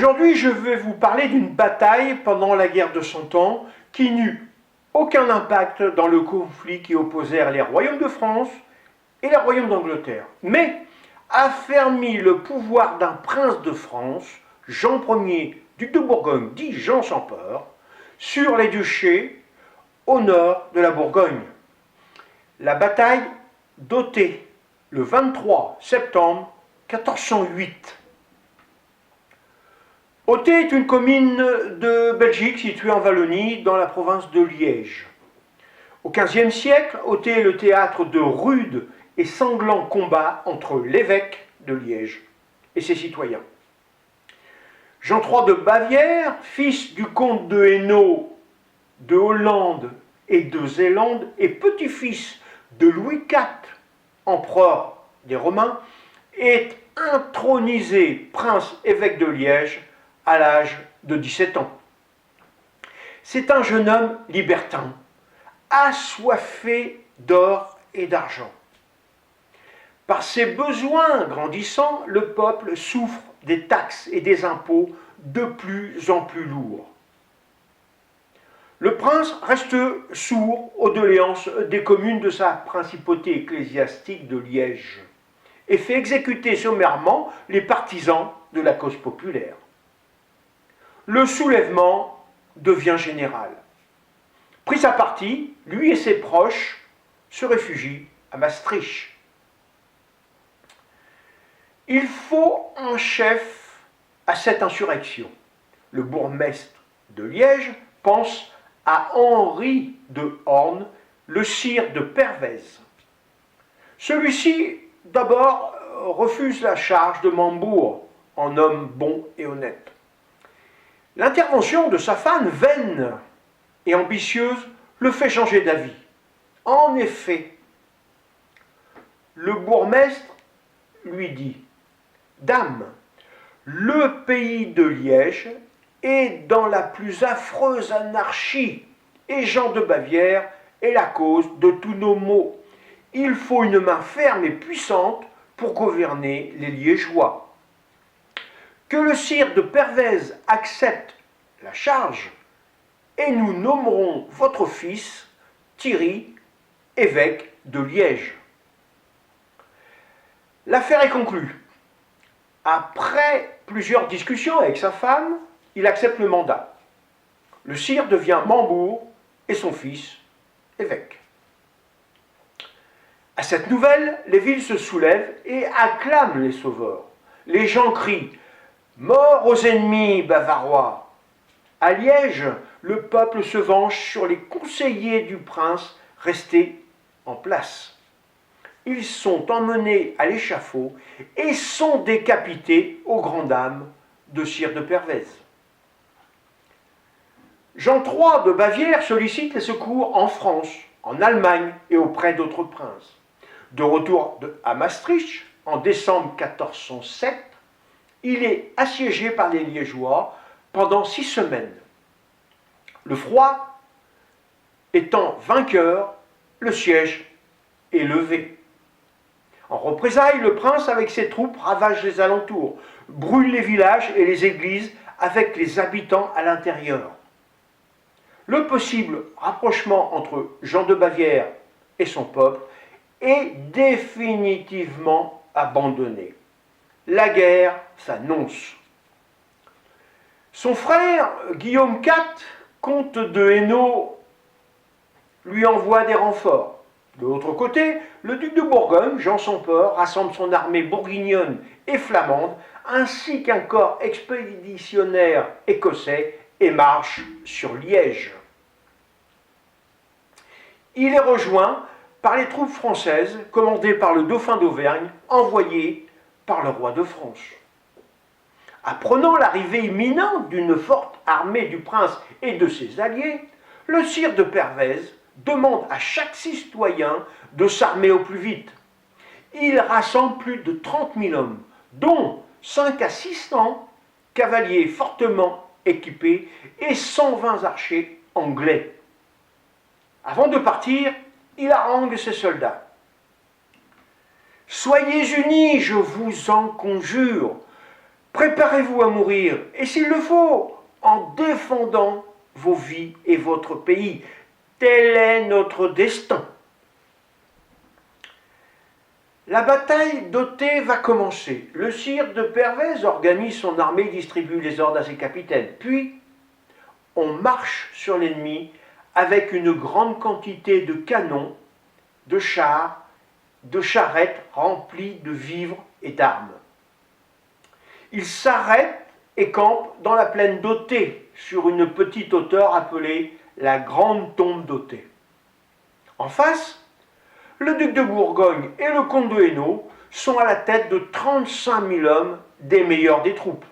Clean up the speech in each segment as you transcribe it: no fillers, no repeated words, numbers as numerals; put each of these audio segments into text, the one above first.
Aujourd'hui, je vais vous parler d'une bataille pendant la guerre de Cent Ans qui n'eut aucun impact dans le conflit qui opposèrent les royaumes de France et les royaumes d'Angleterre, mais affermit le pouvoir d'un prince de France, Jean Ier, duc de Bourgogne, dit Jean sans peur, sur les duchés au nord de la Bourgogne. La bataille d'Autey, le 23 septembre 1408. Autey est une commune de Belgique située en Wallonie, dans la province de Liège. Au XVe siècle, Autey est le théâtre de rudes et sanglants combats entre l'évêque de Liège et ses citoyens. Jean III de Bavière, fils du comte de Hainaut, de Hollande et de Zélande, et petit-fils de Louis IV, empereur des Romains, est intronisé prince-évêque de Liège à l'âge de 17 ans. C'est un jeune homme libertin, assoiffé d'or et d'argent. Par ses besoins grandissants, le peuple souffre des taxes et des impôts de plus en plus lourds. Le prince reste sourd aux doléances des communes de sa principauté ecclésiastique de Liège et fait exécuter sommairement les partisans de la cause populaire. Le soulèvement devient général. Pris à partie, lui et ses proches se réfugient à Maastricht. Il faut un chef à cette insurrection. Le bourgmestre de Liège pense à Henri de Horn, le sire de Pervez. Celui-ci, d'abord, refuse la charge de Mambourg, en homme bon et honnête. L'intervention de sa femme, vaine et ambitieuse, le fait changer d'avis. En effet, le bourgmestre lui dit « Dame, le pays de Liège est dans la plus affreuse anarchie, et Jean de Bavière est la cause de tous nos maux. Il faut une main ferme et puissante pour gouverner les Liégeois. Que le sire de Pervez accepte la charge, et nous nommerons votre fils, Thierry, évêque de Liège. » L'affaire est conclue. Après plusieurs discussions avec sa femme, il accepte le mandat. Le sire devient Mambourg et son fils évêque. À cette nouvelle, les villes se soulèvent et acclament les sauveurs. Les gens crient « Mort aux ennemis bavarois !» À Liège, le peuple se venge sur les conseillers du prince restés en place. Ils sont emmenés à l'échafaud et sont décapités aux grandes dames de sire de Pervez. Jean III de Bavière sollicite les secours en France, en Allemagne et auprès d'autres princes. De retour à Maastricht, en décembre 1407, il est assiégé par les Liégeois pendant 6 semaines. Le froid étant vainqueur, le siège est levé. En représailles, le prince avec ses troupes ravage les alentours, brûle les villages et les églises avec les habitants à l'intérieur. Le possible rapprochement entre Jean de Bavière et son peuple est définitivement abandonné. La guerre s'annonce. Son frère, Guillaume IV, comte de Hainaut, lui envoie des renforts. De l'autre côté, le duc de Bourgogne, Jean sans peur, rassemble son armée bourguignonne et flamande, ainsi qu'un corps expéditionnaire écossais, et marche sur Liège. Il est rejoint par les troupes françaises, commandées par le dauphin d'Auvergne, envoyé par le roi de France. Apprenant l'arrivée imminente d'une forte armée du prince et de ses alliés, le sire de Pervez demande à chaque citoyen de s'armer au plus vite. Il rassemble plus de 30 000 hommes, dont 5 à 600 cavaliers fortement équipés et 120 archers anglais. Avant de partir, il harangue ses soldats. « Soyez unis, je vous en conjure. Préparez-vous à mourir, et s'il le faut, en défendant vos vies et votre pays. Tel est notre destin. La bataille d'Otey va commencer. Le sire de Pervez organise son armée et distribue les ordres à ses capitaines. Puis, on marche sur l'ennemi avec une grande quantité de canons, de chars, de charrettes remplies de vivres et d'armes. Il s'arrête et campe dans la plaine d'Otey, sur une petite hauteur appelée la Grande Tombe d'Otey. En face, le duc de Bourgogne et le comte de Hainaut sont à la tête de 35 000 hommes, des meilleurs des troupes.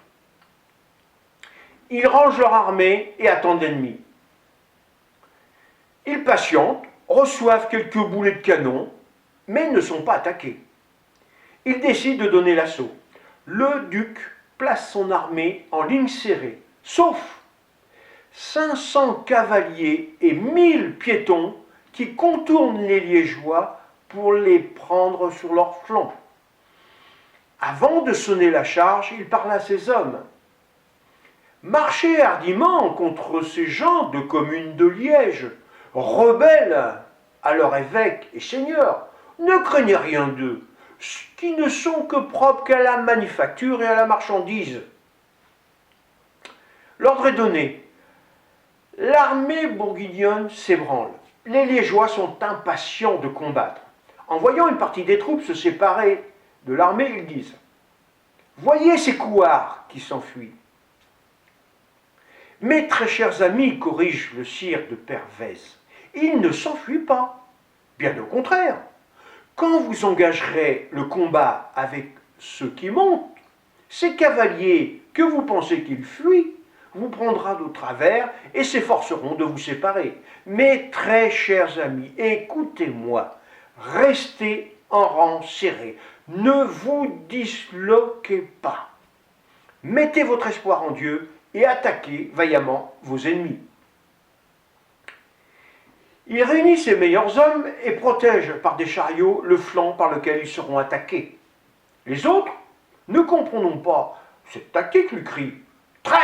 Ils rangent leur armée et attendent l'ennemi. Ils patientent, reçoivent quelques boulets de canon, mais ne sont pas attaqués. Ils décident de donner l'assaut. Le duc place son armée en ligne serrée, sauf 500 cavaliers et 1000 piétons qui contournent les Liégeois pour les prendre sur leurs flancs. Avant de sonner la charge, il parla à ses hommes. Marchez hardiment contre ces gens de commune de Liège, rebelles à leur évêque et seigneur. Ne craignez rien d'eux, qui ne sont que propres qu'à la manufacture et à la marchandise. L'ordre est donné. L'armée bourguignonne s'ébranle. Les Liégeois sont impatients de combattre. En voyant une partie des troupes se séparer de l'armée, ils disent « Voyez ces couards qui s'enfuient !» « Mes très chers amis, corrige le sire de Pervez, ils ne s'enfuient pas. Bien au contraire. Quand vous engagerez le combat avec ceux qui montent, ces cavaliers que vous pensez qu'ils fuient vous prendra de travers et s'efforceront de vous séparer. Mes très chers amis, écoutez-moi, restez en rang serré, ne vous disloquez pas. Mettez votre espoir en Dieu et attaquez vaillamment vos ennemis. Il réunit ses meilleurs hommes et protège par des chariots le flanc par lequel ils seront attaqués. Les autres ne comprendront pas cette tactique, lui crient « Traite,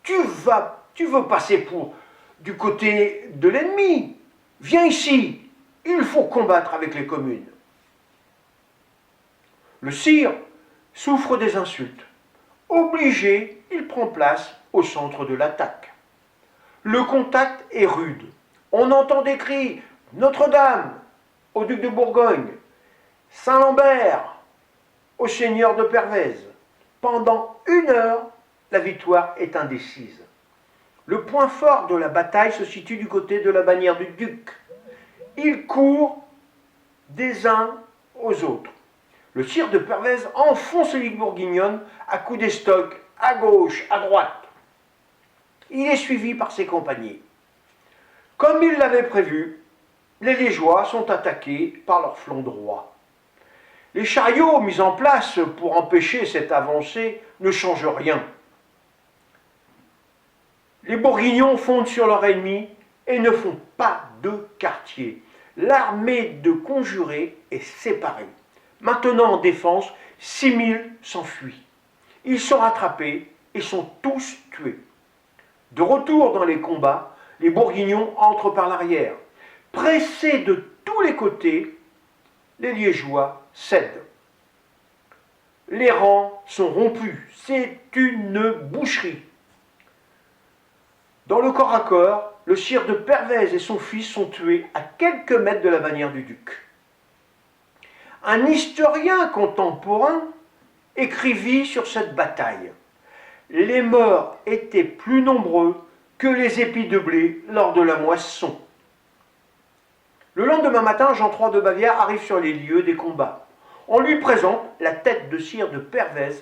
tu veux passer pour du côté de l'ennemi. Viens ici, il faut combattre avec les communes. » Le sire souffre des insultes. Obligé, il prend place au centre de l'attaque. Le contact est rude. On entend des cris « Notre-Dame » au duc de Bourgogne, « Saint-Lambert » au seigneur de Pervez. Pendant 1 heure, la victoire est indécise. Le point fort de la bataille se situe du côté de la bannière du duc. Ils courent des uns aux autres. Le sire de Pervez enfonce les ligues bourguignonnes à coups d'estoc, à gauche, à droite. Il est suivi par ses compagnies. Comme il l'avait prévu, les Liégeois sont attaqués par leur flanc droit. Les chariots mis en place pour empêcher cette avancée ne changent rien. Les Bourguignons fondent sur leur ennemi et ne font pas de quartier. L'armée de Conjurés est séparée. Maintenant en défense, 6000 s'enfuient. Ils sont rattrapés et sont tous tués. De retour dans les combats, les Bourguignons entrent par l'arrière. Pressés de tous les côtés, les Liégeois cèdent. Les rangs sont rompus. C'est une boucherie. Dans le corps à corps, le sire de Pervez et son fils sont tués à quelques mètres de la bannière du duc. Un historien contemporain écrivit sur cette bataille. Les morts étaient plus nombreux que les épis de blé lors de la moisson. Le lendemain matin, Jean III de Bavière arrive sur les lieux des combats. On lui présente la tête de sire de Pervez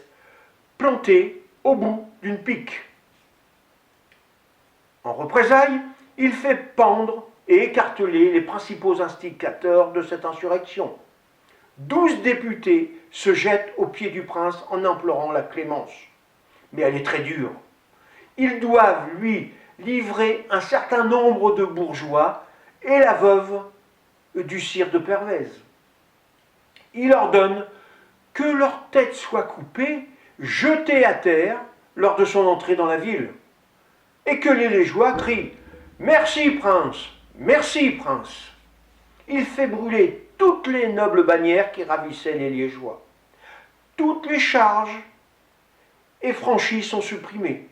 plantée au bout d'une pique. En représailles, il fait pendre et écarteler les principaux instigateurs de cette insurrection. 12 députés se jettent aux pieds du prince en implorant la clémence. Mais elle est très dure. Ils doivent lui livrer un certain nombre de bourgeois et la veuve du sire de Pervez. Il ordonne que leur tête soit coupée, jeté à terre lors de son entrée dans la ville, et que les Liégeois crient « Merci, prince! Merci, prince !» Il fait brûler toutes les nobles bannières qui ravissaient les Liégeois. Toutes les charges et franchies sont supprimées,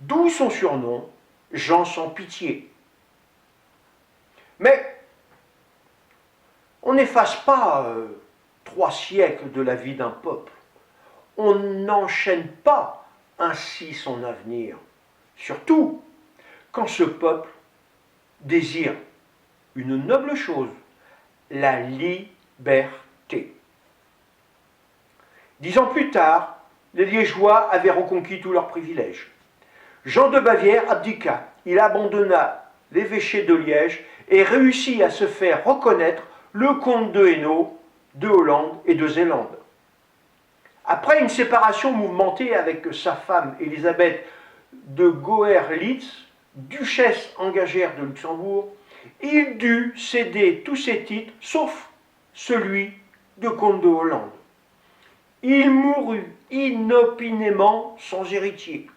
d'où son surnom, Jean sans pitié. Mais on n'efface pas 3 siècles de la vie d'un peuple. On n'enchaîne pas ainsi son avenir, surtout quand ce peuple désire une noble chose, la liberté. 10 ans plus tard, les Liégeois avaient reconquis tous leurs privilèges. Jean de Bavière abdiqua, il abandonna l'évêché de Liège et réussit à se faire reconnaître le comte de Hainaut, de Hollande et de Zélande. Après une séparation mouvementée avec sa femme Élisabeth de Goërlitz, duchesse engagère de Luxembourg, il dut céder tous ses titres, sauf celui de comte de Hollande. Il mourut inopinément sans héritier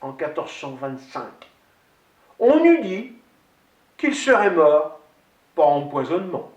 en 1425. On eût dit qu'il serait mort par empoisonnement.